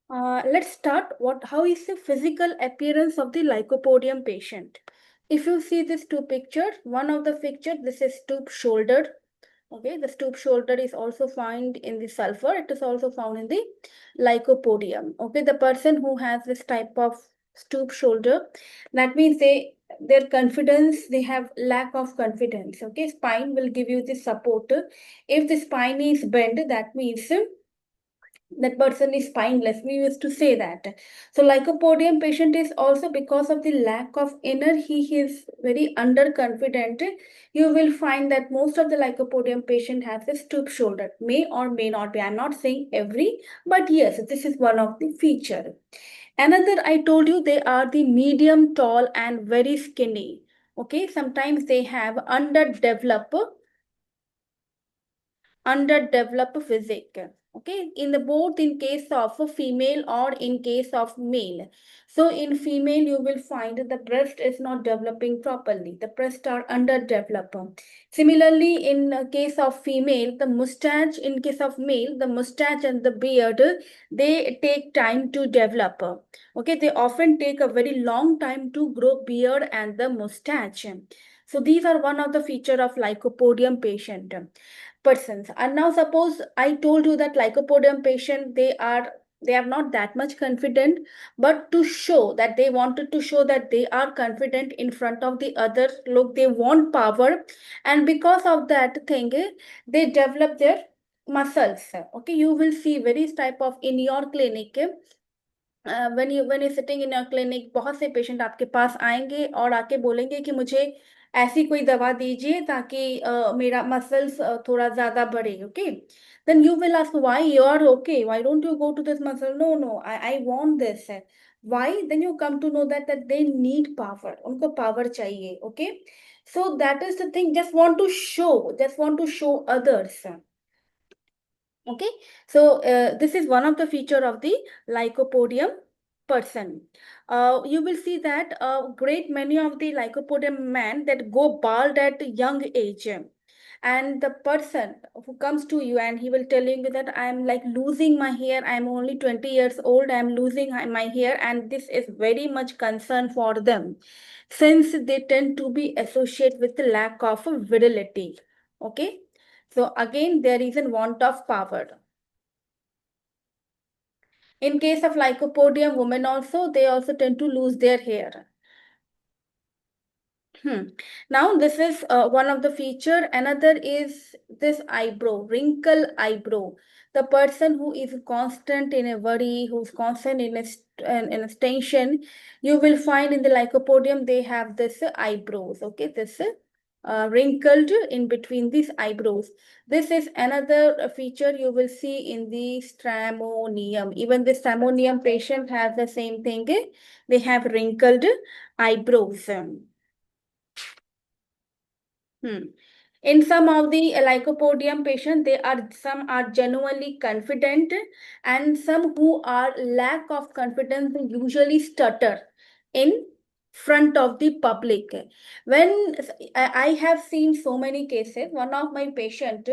Let's start. How is the physical appearance of the Lycopodium patient? If you see these two pictures, one of the picture, this is stoop shouldered. Okay, the stoop shoulder is also found in the sulfur. It is also found in the Lycopodium. Okay, the person who has this type of stoop shoulder, that means their confidence, they have lack of confidence. Okay, spine will give you the support. If the spine is bent, that means that person is spineless. We used to say that. So lycopodium patient is also because of the lack of inner, he is very underconfident. You will find that most of the lycopodium patient has a stoop shoulder. May or may not be. I'm not saying every, but yes, this is one of the feature. Another, I told you, they are the medium tall and very skinny. Okay, sometimes they have underdeveloped physique. Okay, in the both in case of a female or in case of male. So in female you will find the breast is not developing properly, the breasts are underdeveloped. Similarly, in case of female, the mustache, in case of male, the mustache and the beard, they take time to develop. Okay, they often take a very long time to grow beard and the mustache. So these are one of the feature of lycopodium patient persons. And now suppose I told you that lycopodium patient, they are not that much confident, but to show that they wanted to show that they are confident in front of the other, look, they want power, and because of that thing, they develop their muscles. Okay, you will see various type of in your clinic. when you sitting in your clinic, बहुत से patient आपके पास आएंगे और आके बोलेंगे कि मुझे ऐसी कोई दवा दीजिए ताकि मेरा मसल्स थोड़ा ज्यादा बढ़े. Okay, then you will ask why you are okay, why don't you go to this muscle? No, no, I want this. Why? Then you come to know that they need power, उनको power चाहिए. Okay, so that is the thing, just want to show others. Okay, so this is one of the feature of the lycopodium person. You will see that a great many of the lycopodium men that go bald at young age, and the person who comes to you and he will telling you that I'm like losing my hair, I'm only 20 years old, I'm losing my hair, and this is very much concern for them since they tend to be associated with the lack of virility. Okay, so again, there is a want of power. In case of lycopodium women also, they also tend to lose their hair. Now this is one of the feature. Another is this eyebrow, wrinkle eyebrow. The person who is constant in a worry, who's constant in a tension, you will find in the lycopodium they have this eyebrows. Okay, this wrinkled in between these eyebrows. This is another feature you will see in the stramonium. Even the stramonium patient has the same thing. They have wrinkled eyebrows. Hmm. In some of the lycopodium patients, they are some are genuinely confident, and some who are lack of confidence they usually stutter in front of the public. When I have seen so many cases, one of my patient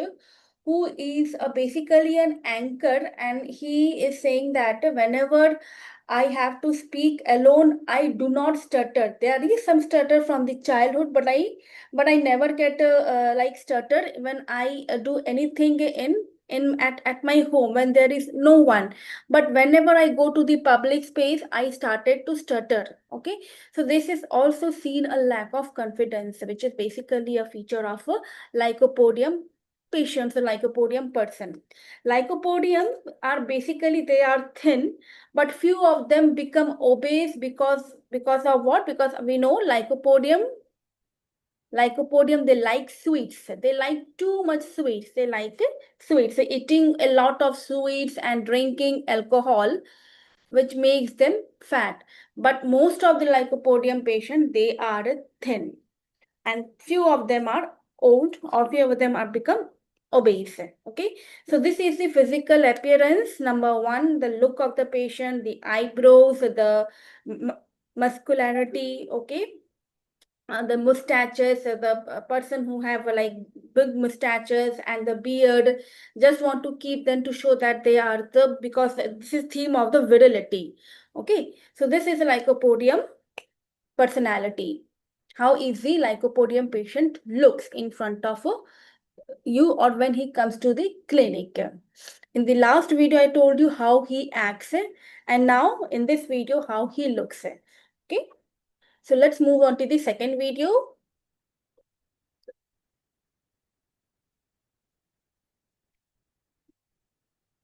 who is basically an anchor, and he is saying that whenever I have to speak alone, I do not stutter. There is some stutter from the childhood, but I never get like stutter when I do anything at my home when there is no one. But whenever I go to the public space, I started to stutter. Okay, so this is also seen a lack of confidence, which is basically a feature of a lycopodium patients, a lycopodium person. Lycopodium are basically they are thin, but few of them become obese because of what? Because we know lycopodium, they like sweets, they like too much sweets, they like sweets, so eating a lot of sweets and drinking alcohol, which makes them fat. But most of the lycopodium patients, they are thin, and few of them are old, or few of them are become obese. Okay, so this is the physical appearance. Number one, the look of the patient, the eyebrows, the muscularity. Okay, the mustaches, the person who have like big mustaches and the beard, just want to keep them to show that they are the, because this is theme of the virility. Okay, so this is a Lycopodium personality. How easy Lycopodium patient looks in front of you or when he comes to the clinic. In the last video, I told you how he acts, and now in this video, how he looks. Okay, so let's move on to the second video.